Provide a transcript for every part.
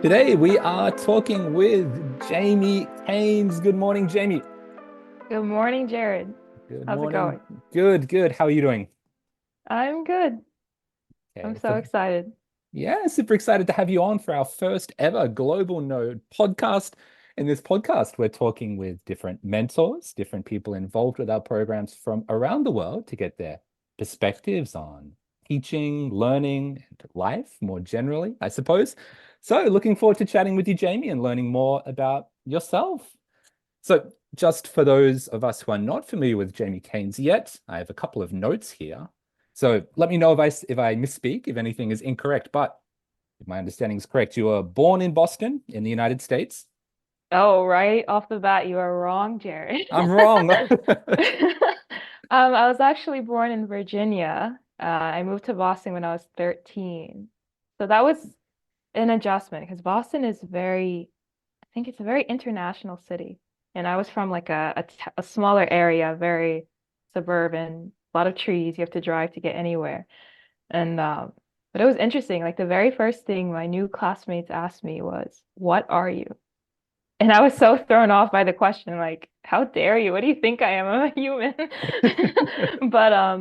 Today we are talking with Jamie Keynes. Good morning, Jamie. Good morning, Jared. Good How's it morning. going? Good, good. How are you doing? I'm good. I'm Okay. so excited. Yeah, super excited to have you on for our first ever Global Node podcast. In this podcast, we're talking with different mentors, different people involved with our programs from around the world to get their perspectives on teaching, learning, and life more generally, I suppose. So, looking forward to chatting with you, Jamie, and learning more about yourself. So, just for those of us who are not familiar with Jamie Keynes yet, I have a couple of notes here. So let me know if I misspeak, if anything is incorrect. But if my understanding is correct, you were born in Boston in the United States. Oh, right off the bat, you are wrong, Jared. I'm wrong. I was actually born in Virginia. I moved to Boston when I was 13. So that was an adjustment because Boston is I think it's a very international city. And I was from like a smaller area, very suburban, a lot of trees. You have to drive to get anywhere. And but it was interesting. Like the very first thing my new classmates asked me was, "What are you?" And I was so thrown off by the question, like, "How dare you? What do you think I am? I'm a human." But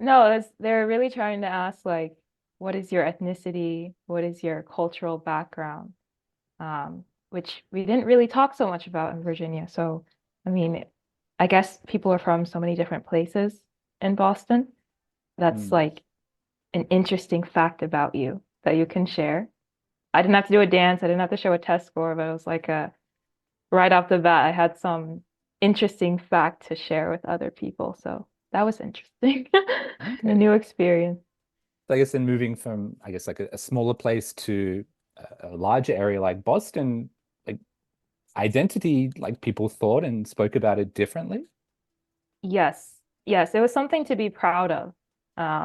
no, they're really trying to ask like, what is your ethnicity? What is your cultural background? Which we didn't really talk so much about in Virginia. So, I mean, I guess people are from so many different places in Boston. That's Hmm. like an interesting fact about you that you can share. I didn't have to do a dance. I didn't have to show a test score, but it was like a right off the bat, I had some interesting fact to share with other people. So that was interesting. A Okay. new experience. So I guess then moving from, I guess, like a smaller place to a larger area like Boston, like identity, like people thought and spoke about it differently. Yes. Yes, it was something to be proud of.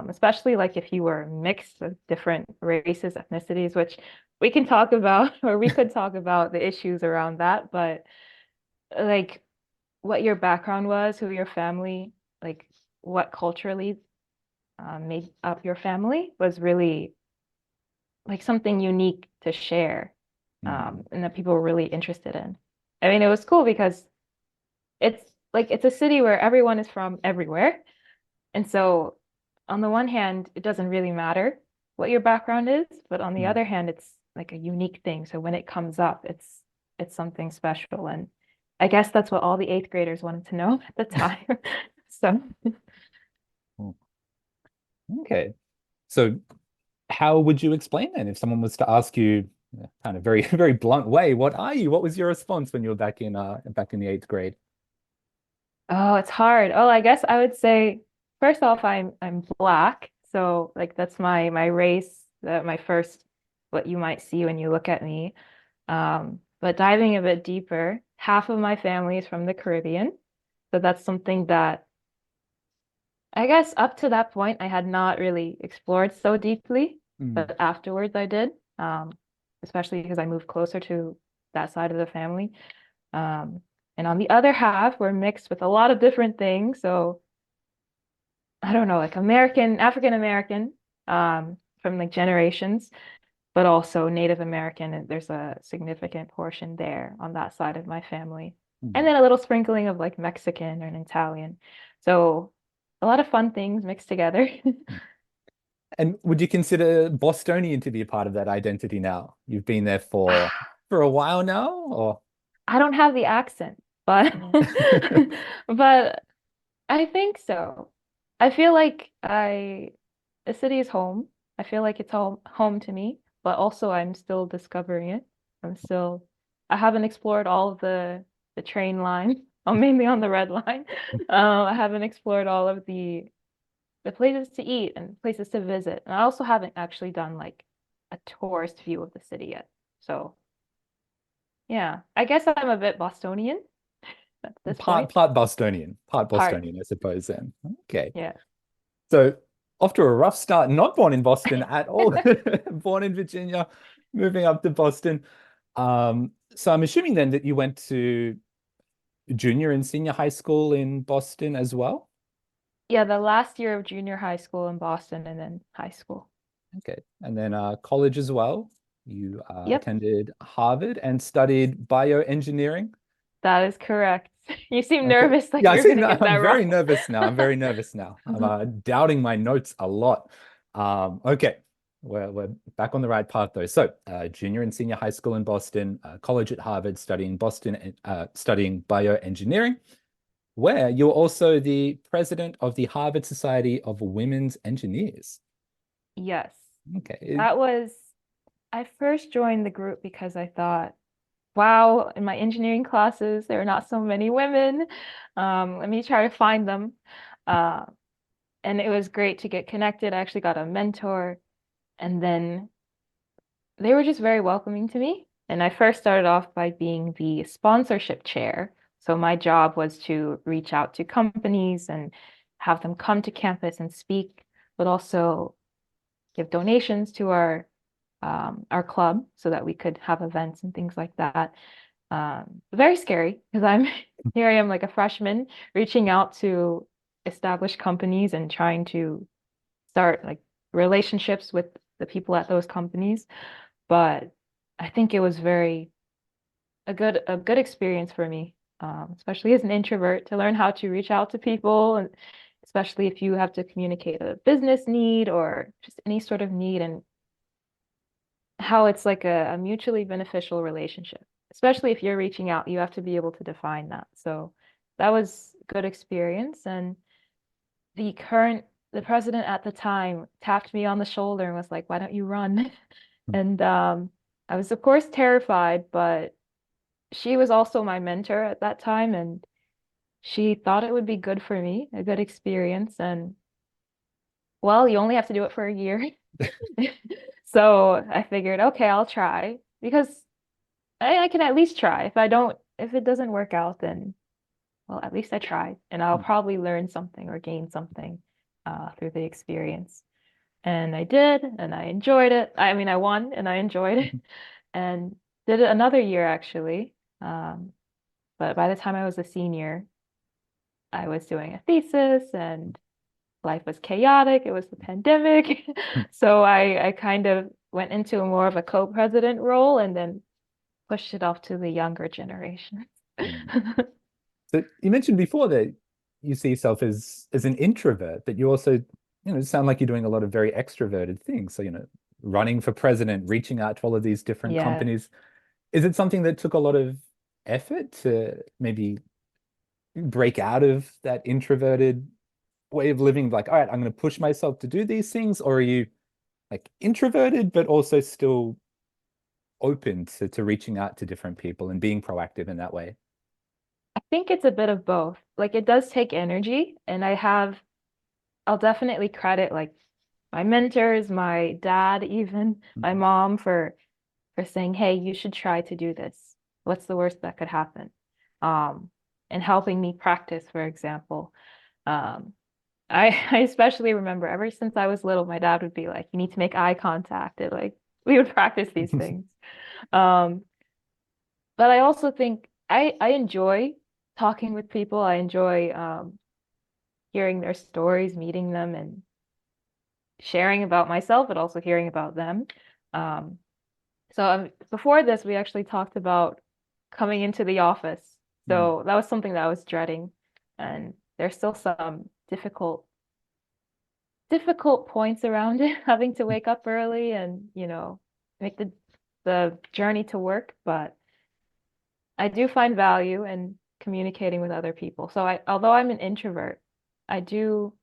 Especially like if you were mixed with different races, ethnicities, which we can talk about, or we could talk about the issues around that, but like what your background was, who your family, like what culturally made up your family was really like something unique to share, Hmm. and that people were really interested in. I mean, it was cool because it's it's a city where everyone is from everywhere. And so on the one hand, it doesn't really matter what your background is, but on the Hmm. other hand, it's like a unique thing. So when it comes up, it's something special. And I guess that's what all the eighth graders wanted to know at the time. So Okay. So how would you explain then if someone was to ask you kind of very very blunt way, what are you? What was your response when you were back in the eighth grade? oh, it's hard. Oh, I guess I would say first off, I'm black. So like that's my race, that my first what you might see when you look at me. But diving a bit deeper, half of my family is from the Caribbean. So that's something that I guess up to that point I had not really explored so deeply, Mm. but afterwards I did, um, especially because I moved closer to that side of the family. Um, and on the other half, we're mixed with a lot of different things. So I don't know, like American, African American, from like generations, but also Native American. And there's a significant portion there on that side of my family. And Mm. then a little sprinkling of like Mexican and Italian. So a lot of fun things mixed together. And would you consider Bostonian to be a part of that identity now? You've been there for a while now, or I don't have the accent, but but I think so. I feel like the city is home. I feel like it's home to me, but also I'm still discovering it. I haven't explored all of the train line. I'm mainly on the red line. I haven't explored all of the places to eat and places to visit. And I also haven't actually done like a tourist view of the city yet. So yeah, I guess I'm a bit Bostonian at this point. part Part, Bostonian, I suppose then. Okay. yeah. So off to a rough start, not born in Boston at all, born in Virginia, moving up to Boston. So I'm assuming then that you went to junior and senior high school in Boston as well. Yeah, the last year of junior high school in Boston and then high school. Okay. And then college as well. You Yep, attended Harvard and studied bioengineering. that is correct. You seem Okay. nervous like Yeah, I you're see. gonna get that I'm wrong. very nervous now. I'm very nervous now. I'm doubting my notes a lot. Okay. We're back on the right path though. So, junior and senior high school in Boston, college at Harvard, studying bioengineering, where you're also the president of the Harvard Society of Women's Engineers. Yes, Okay. that was, I first joined the group because I thought, wow, in my engineering classes, there are not so many women. Let me try to find them. Uh, and it was great to get connected. I actually got a mentor, and then they were just very welcoming to me. And I first started off by being the sponsorship chair. So my job was to reach out to companies and have them come to campus and speak, but also give donations to our club so that we could have events and things like that. Very scary because I'm here I am like a freshman reaching out to established companies and trying to start like relationships with the people at those companies. But I think it was very a good experience for me, especially as an introvert, to learn how to reach out to people, and especially if you have to communicate a business need or just any sort of need, and how it's like a mutually beneficial relationship. Especially if you're reaching out, you have to be able to define that. So that was a good experience. And the president at the time tapped me on the shoulder and was like, "Why don't you run?" And I was, of course, terrified, but she was also my mentor at that time, and she thought it would be good for me, a good experience. And well, you only have to do it for a year. So I figured, okay, I'll try because I can at least try. If it doesn't work out, then well, at least I tried, and I'll probably learn something or gain something through the experience. And I did, and I enjoyed it. I mean, I won, and I enjoyed it, and did it another year actually. Um, but by the time I was a senior, I was doing a thesis, and life was chaotic. It was the pandemic, so I kind of went into more of a co-president role, and then pushed it off to the younger generation. So you mentioned before that you see yourself as an introvert, but you also, sound like you're doing a lot of very extroverted things. So, running for president, reaching out to all of these different Yes. companies. Is it something that took a lot of effort to maybe break out of that introverted way of living? Like, all right, I'm going to push myself to do these things, or are you like introverted, but also still open to reaching out to different people and being proactive in that way? I think it's a bit of both. Like it does take energy, and I'll definitely credit like my mentors, my dad, even my Mhm. mom for saying, "Hey, you should try to do this. What's the worst that could happen?" Um, and helping me practice, for example. Um, I especially remember ever since I was little, my dad would be like, "You need to make eye contact." And like we would practice these things. Um, but I also think I enjoy talking with people. I enjoy hearing their stories, meeting them, and sharing about myself, but also hearing about them. Um, before this, we actually talked about coming into the office. Mm. So that was something that I was dreading, and there's still some difficult points around it, having to wake up early and, make the journey to work, but I do find value in communicating with other people. So although I'm an introvert, I do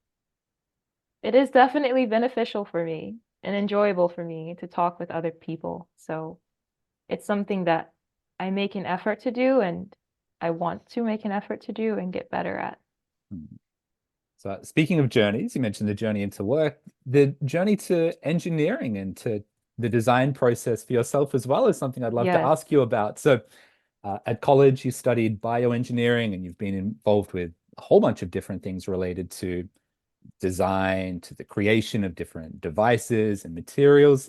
it is definitely beneficial for me and enjoyable for me to talk with other people. So it's something that I make an effort to do, and I want to make an effort to do and get better at. Mm. So speaking of journeys, you mentioned the journey into work, the journey to engineering and to the design process for yourself as well is something I'd love to Yes. ask you about. So at college, you studied bioengineering and you've been involved with a whole bunch of different things related to design, to the creation of different devices and materials.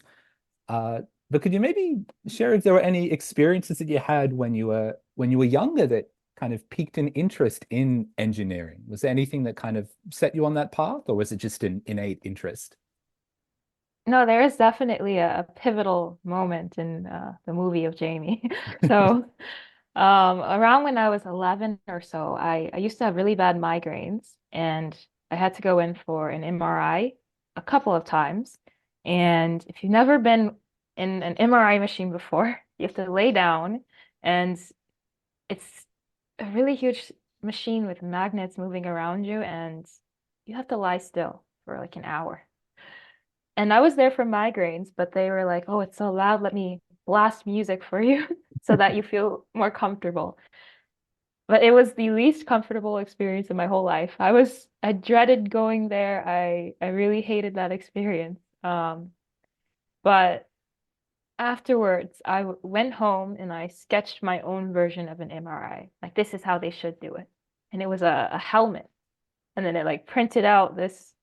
But could you maybe share if there were any experiences that you had when you were younger that kind of piqued an interest in engineering? Was there anything that kind of set you on that path, or was it just an innate interest? No, there is definitely a pivotal moment in the movie of Jamie. So, around when I was 11 or so, I used to have really bad migraines, and I had to go in for an MRI a couple of times. And if you've never been in an MRI machine before, you have to lay down, and it's a really huge machine with magnets moving around you, and you have to lie still for like an hour. And I was there for migraines, but they were like, "Oh, it's so loud. Let me blast music for you so that you feel more comfortable." But it was the least comfortable experience in my whole life. I dreaded going there. I really hated that experience. But afterwards, went home and I sketched my own version of an MRI. Like, this is how they should do it. And it was a helmet. And then it like printed out this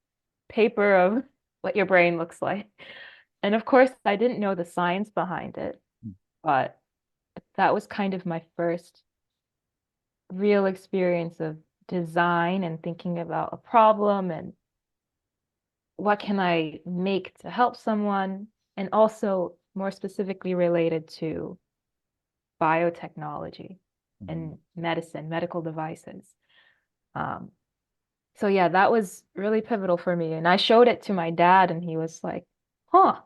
paper of what your brain looks like. And of course, I didn't know the science behind it, but that was kind of my first real experience of design and thinking about a problem and what can I make to help someone, and also more specifically related to biotechnology Mm. and medicine, medical devices. Um, so yeah, that was really pivotal for me. And I showed it to my dad, and he was like, "Huh,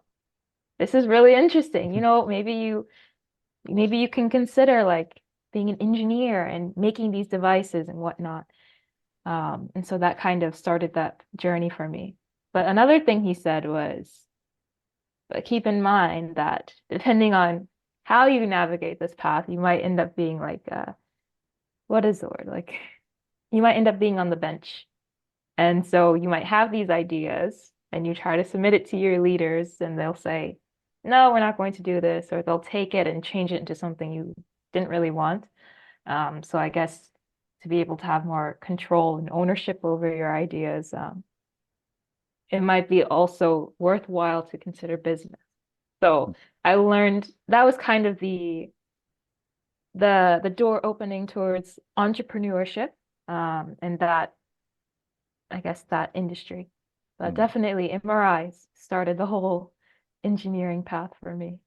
this is really interesting. Maybe you can consider like being an engineer and making these devices and whatnot." And so that kind of started that journey for me. But another thing he said was, but keep in mind that depending on how you navigate this path, you might end up being like, what is the word? Like, you might end up being on the bench. And so you might have these ideas and you try to submit it to your leaders, and they'll say, "No, we're not going to do this," or they'll take it and change it into something you didn't really want. So I guess to be able to have more control and ownership over your ideas, it might be also worthwhile to consider business. So I learned that was kind of the door opening towards entrepreneurship, and that, I guess, that industry. But Mm. definitely MRIs started the whole engineering path for me.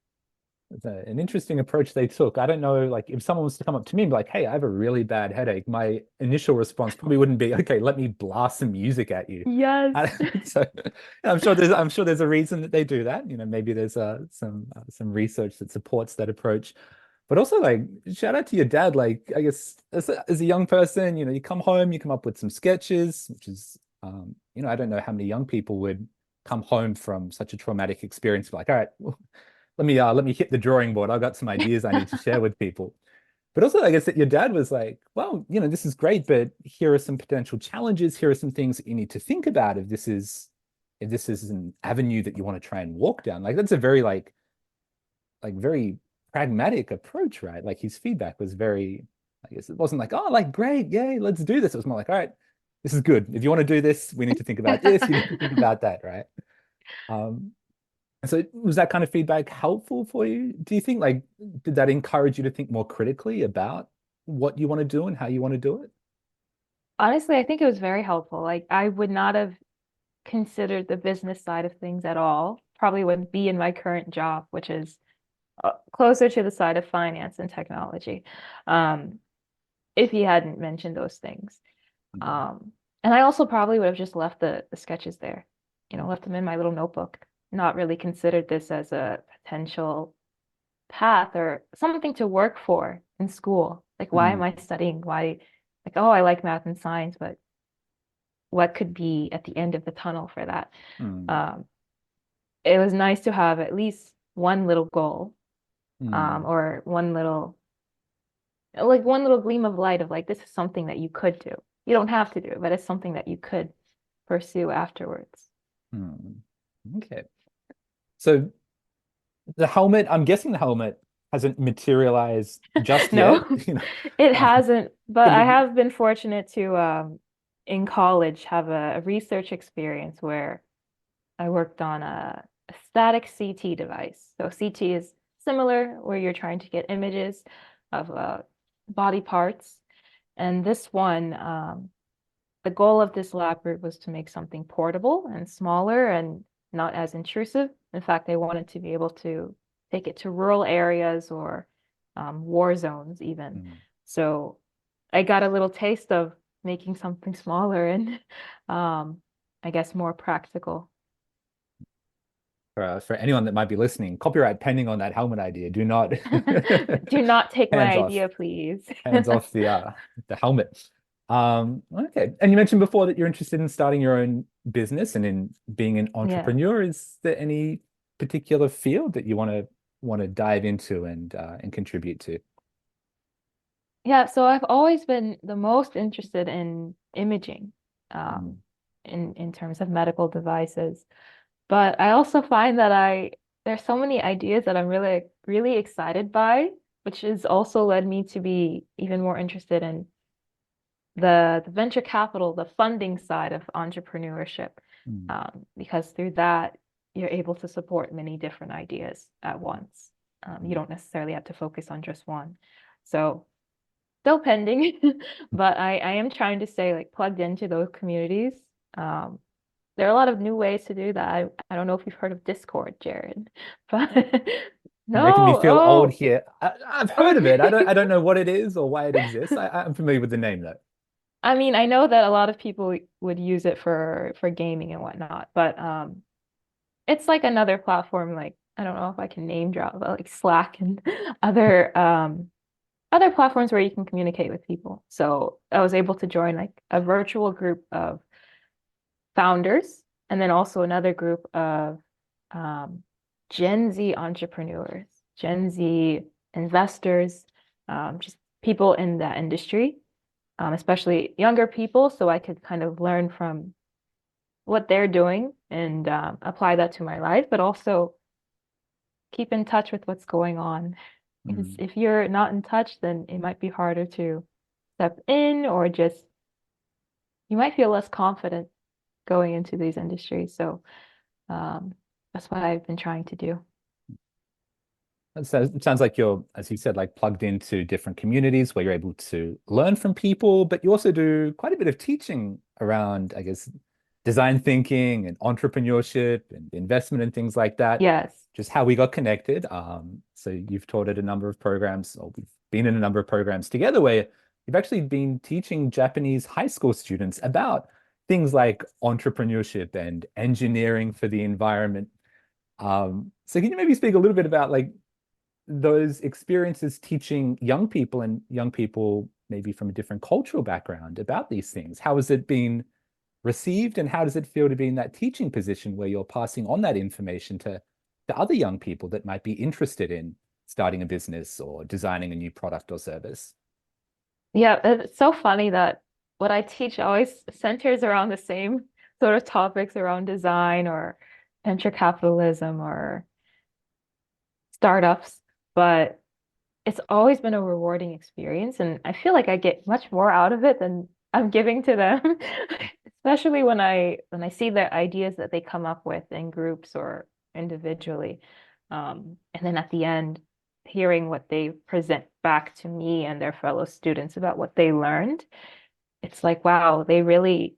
It's an interesting approach they took. I don't know, like if someone was to come up to me and be like, "Hey, I have a really bad headache," my initial response probably wouldn't be, "Okay, let me blast some music at you." Yes. I, so I'm sure there's a reason that they do that. You know, maybe there's some research that supports that approach. But also, like, shout out to your dad. Like, I guess as a young person, you know, you come home, you come up with some sketches, which is, you know, I don't know how many young people would come home from such a traumatic experience. Like, all right, let me hit the drawing board. I've got some ideas I need to share with people. But also, I guess that your dad was like, well, you know, this is great, but here are some potential challenges. Here are some things that you need to think about if this is an avenue that you want to try and walk down. Like that's a very like very pragmatic approach, right? Like his feedback was very, I guess it wasn't like, oh, like great, yay, let's do this. It was more like, all right, this is good. If you want to do this, we need to think about this. You need to think about that, right? Um, so was that kind of feedback helpful for you? Do you think like did that encourage you to think more critically about what you want to do and how you want to do it? Honestly, I think it was very helpful. Like, I would not have considered the business side of things at all. Probably wouldn't be in my current job, which is closer to the side of finance and technology, um, if he hadn't mentioned those things. Mm. Um, and I also probably would have just left the sketches there, left them in my little notebook, not really considered this as a potential path or something to work for in school. Like, why am Mm. I studying? Why, like, oh, I like math and science, but what could be at the end of the tunnel for that? Mm. Um, it was nice to have at least one little goal, Mm. or one little gleam of light of like, this is something that you could do. You don't have to do it, but it's something that you could pursue afterwards. Mm. Okay. So the helmet, I'm guessing the helmet hasn't materialized just No, yet. You know, it uh, hasn't, but can I you? have been fortunate to, in college, have a research experience where I worked on a static CT device. So CT is similar where you're trying to get images of body parts. And this one, the goal of this lab group was to make something portable and smaller and not as intrusive. In fact, they wanted to be able to take it to rural areas or war zones even. Mm. So I got a little taste of making something smaller and I guess more practical. For anyone that might be listening, copyright pending on that helmet idea. Do not Do not take my hands off, idea, please. hands off the helmet. Okay. And you mentioned before that you're interested in starting your own business and in being an Yeah. entrepreneur. Is there any particular field that you want to dive into and contribute to? Yeah, so I've always been the most interested in imaging, Mm. um, in terms of medical devices. But I also find that there's so many ideas that I'm really, really excited by, which has also led me to be even more interested in the venture capital, the funding side of entrepreneurship, Mm. because through that, you're able to support many different ideas at once. You Mm. don't necessarily have to focus on just one. So still pending, but I am trying to stay like plugged into those communities. Um, there are a lot of new ways to do that. I don't know if you've heard of Discord, Jared, but You're making me no, feel old oh, here. I've heard of it. okay. I don't know what it is or why it exists. I'm familiar with the name though. I mean, I know that a lot of people would use it for gaming and whatnot, but it's like another platform. Like I don't know if I can name drop, but like Slack and other other platforms where you can communicate with people. So I was able to join like a virtual group of founders and then also another group of um, Gen Z entrepreneurs, Gen Z investors, just people in that industry, especially younger people. So I could kind of learn from what they're doing and apply that to my life, but also keep in touch with what's going on. Because Mm. if you're not in touch, then it might be harder to step in or just you might feel less confident going into these industries. So um, that's what I've been trying to do. So it sounds like you're, as you said, like plugged into different communities where you're able to learn from people, but you also do quite a bit of teaching around, I guess, design thinking and entrepreneurship and investment and things like that. Yes. Just how we got connected. So you've taught at a number of programs, or we've been in a number of programs together where you've actually been teaching Japanese high school students about things like entrepreneurship and engineering for the environment. So can you maybe speak a little bit about like those experiences teaching young people and young people maybe from a different cultural background about these things? How has it been received and how does it feel to be in that teaching position where you're passing on that information to other young people that might be interested in starting a business or designing a new product or service? Yeah, it's so funny that what I teach always centers around the same sort of topics around design or venture capitalism or startups, but it's always been a rewarding experience. And I feel like I get much more out of it than I'm giving to them, especially when I see the ideas that they come up with in groups or individually. And then at the end, hearing what they present back to me and their fellow students about what they learned, it's like, wow, they really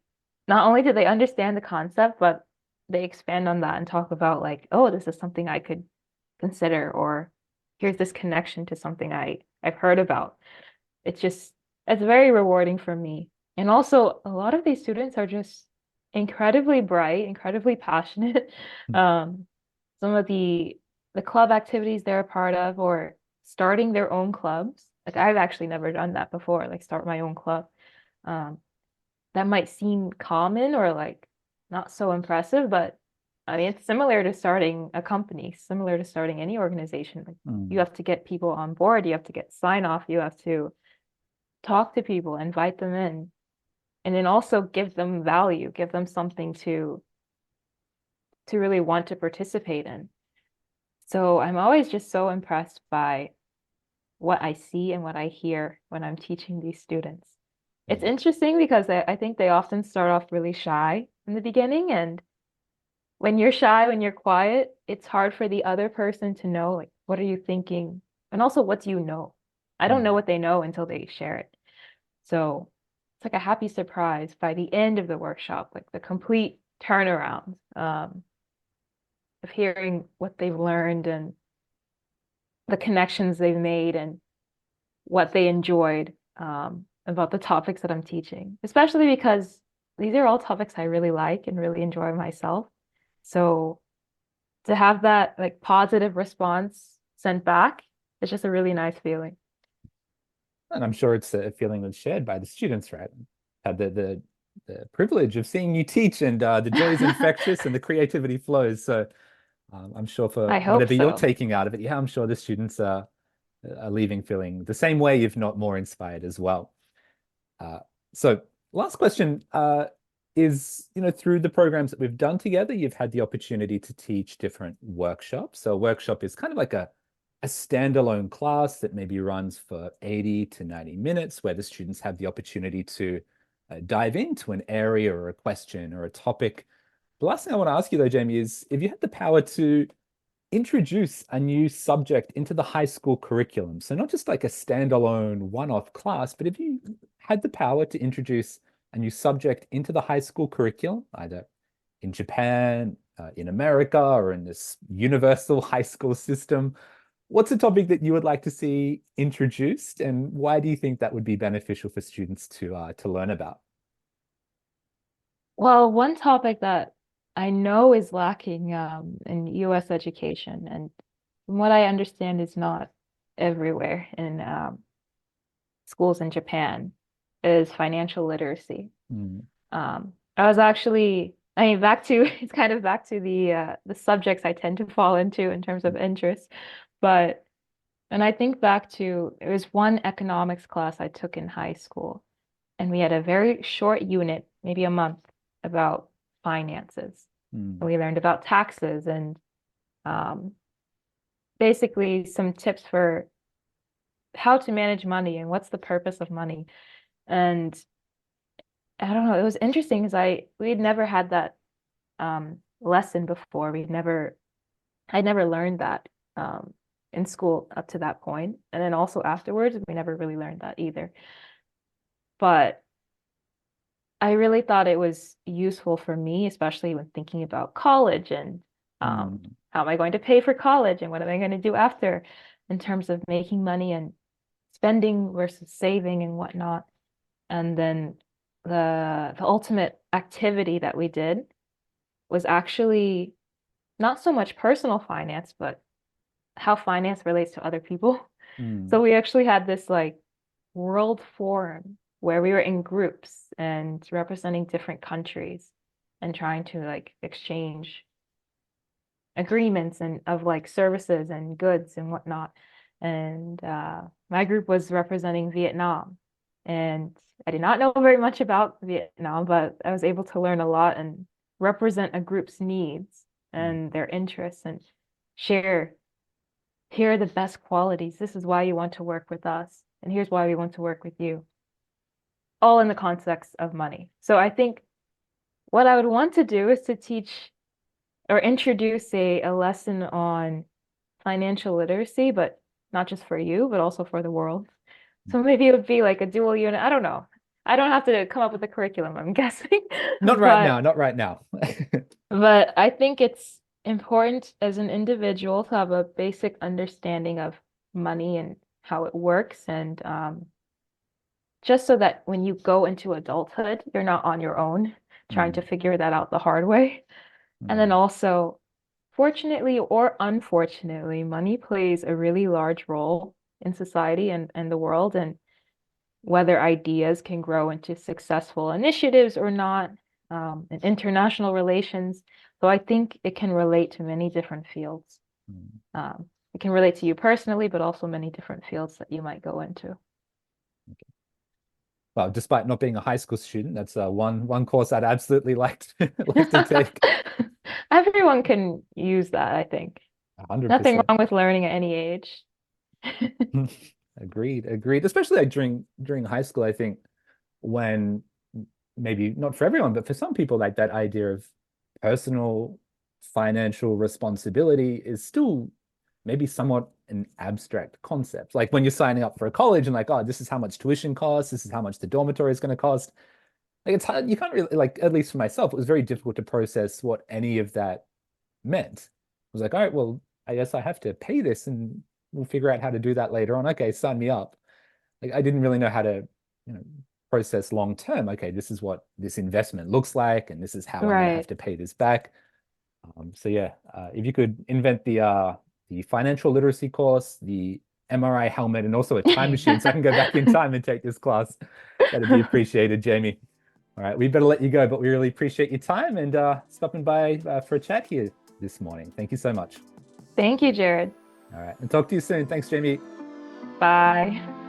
not only do they understand the concept, but they expand on that and talk about like, oh, this is something I could consider, or here's this connection to something I've heard about. It's very rewarding for me. And also a lot of these students are just incredibly bright, incredibly passionate. Um, some of the club activities they're a part of or starting their own clubs. Like I've actually never done that before, like start my own club. Um, that might seem common or like not so impressive, but I mean, it's similar to starting a company, similar to starting any organization. Like you Mm. have to get people on board, you have to get sign off, you have to talk to people, invite them in, and then also give them value, give them something to really want to participate in. So I'm always just so impressed by what I see and what I hear when I'm teaching these students. It's Mm. interesting because I think they often start off really shy in the beginning. And when you're shy, when you're quiet, it's hard for the other person to know, like, what are you thinking? And also, what do you know? I don't know Mm. what they know until they share it. So it's like a happy surprise by the end of the workshop, like the complete turnaround. hearing what they've learned and the connections they've made and what they enjoyed about the topics that I'm teaching, especially because these are all topics I really like and really enjoy myself. So to have that like positive response sent back, it's just a really nice feeling. And I'm sure it's a feeling that's shared by the students, right? Had the privilege of seeing you teach, and the joy is infectious and the creativity flows. So I'm sure for I hope whatever you're so. taking out of it, yeah, I'm sure the students are leaving feeling the same way, if not more inspired as well. Uh, so last question is, through the programs that we've done together, you've had the opportunity to teach different workshops. So a workshop is kind of like a standalone class that maybe runs for 80 to 90 minutes, where the students have the opportunity to dive into an area or a question or a topic. The last thing I want to ask you though, Jamie, is if you had the power to introduce a new subject into the high school curriculum. So not just like a standalone one-off class, but if you had the power to introduce a new subject into the high school curriculum, either in Japan, in America, or in this universal high school system, what's a topic that you would like to see introduced, and why do you think that would be beneficial for students to learn about? Well, one topic that I know is lacking in US education, and from what I understand is not everywhere in schools in Japan, is financial literacy. Mm, I was actually, I mean, back to it's kind of back to the subjects I tend to fall into in terms of interest, but and I think back to it was one economics class I took in high school, and we had a very short unit, maybe a month, about finances. mm, And we learned about taxes and um, basically some tips for how to manage money and what's the purpose of money. And I don't know, it was interesting because we'd never had that lesson before. I'd never learned that in school up to that point. And then also afterwards, we never really learned that either. But I really thought it was useful for me, especially when thinking about college and mm, how am I going to pay for college and what am I going to do after in terms of making money and spending versus saving and whatnot. And then the ultimate activity that we did was actually not so much personal finance, but how finance relates to other people. mm, So we actually had this like world forum where we were in groups and representing different countries and trying to like exchange agreements and of like services and goods and whatnot. And my group was representing Vietnam. And I did not know very much about Vietnam, but I was able to learn a lot and represent a group's needs mm. and their interests and share here are the best qualities. This is why you want to work with us. And here's why we want to work with you. All in the context of money. So I think what I would want to do is to teach or introduce a lesson on financial literacy, but not just for you, but also for the world. So maybe it would be like a dual unit. I don't know. I don't have to come up with a curriculum, I'm guessing. Not right now, not right now. But I think it's important as an individual to have a basic understanding of money and how it works, and just so that when you go into adulthood, you're not on your own trying to Mm, figure that out the hard way. And then mm, also, fortunately or unfortunately, money plays a really large role in society and the world, and whether ideas can grow into successful initiatives or not, in international relations. So I think it can relate to many different fields. mm. It can relate to you personally, but also many different fields that you might go into. Well, despite not being a high school student, that's one course I'd absolutely like to, like to take. Everyone can use that, I think. Nothing 100%. wrong with learning at any age. Agreed, agreed. Especially like during high school, I think when maybe not for everyone, but for some people, like that idea of personal financial responsibility is still maybe somewhat an abstract concept. Like when you're signing up for a college and like, oh, this is how much tuition costs, this is how much the dormitory is going to cost. Like it's hard, you can't really like, at least for myself, it was very difficult to process what any of that meant. was like, all right, well, I guess I have to pay this and we'll figure out how to do that later on. Okay, sign me up. Like I didn't really know how to, you know, process long term. Okay, this is what this investment looks like, and this is how I'm going to have Right. to pay this back. So yeah, if you could invent the financial literacy course, the MRI helmet, and also a time machine, so I can go back in time and take this class, that'd be appreciated, Jamie. All right, we better let you go, but we really appreciate your time and stopping by for a chat here this morning. Thank you so much. Thank you, Jared. All right, and talk to you soon. Thanks, Jamie. Bye.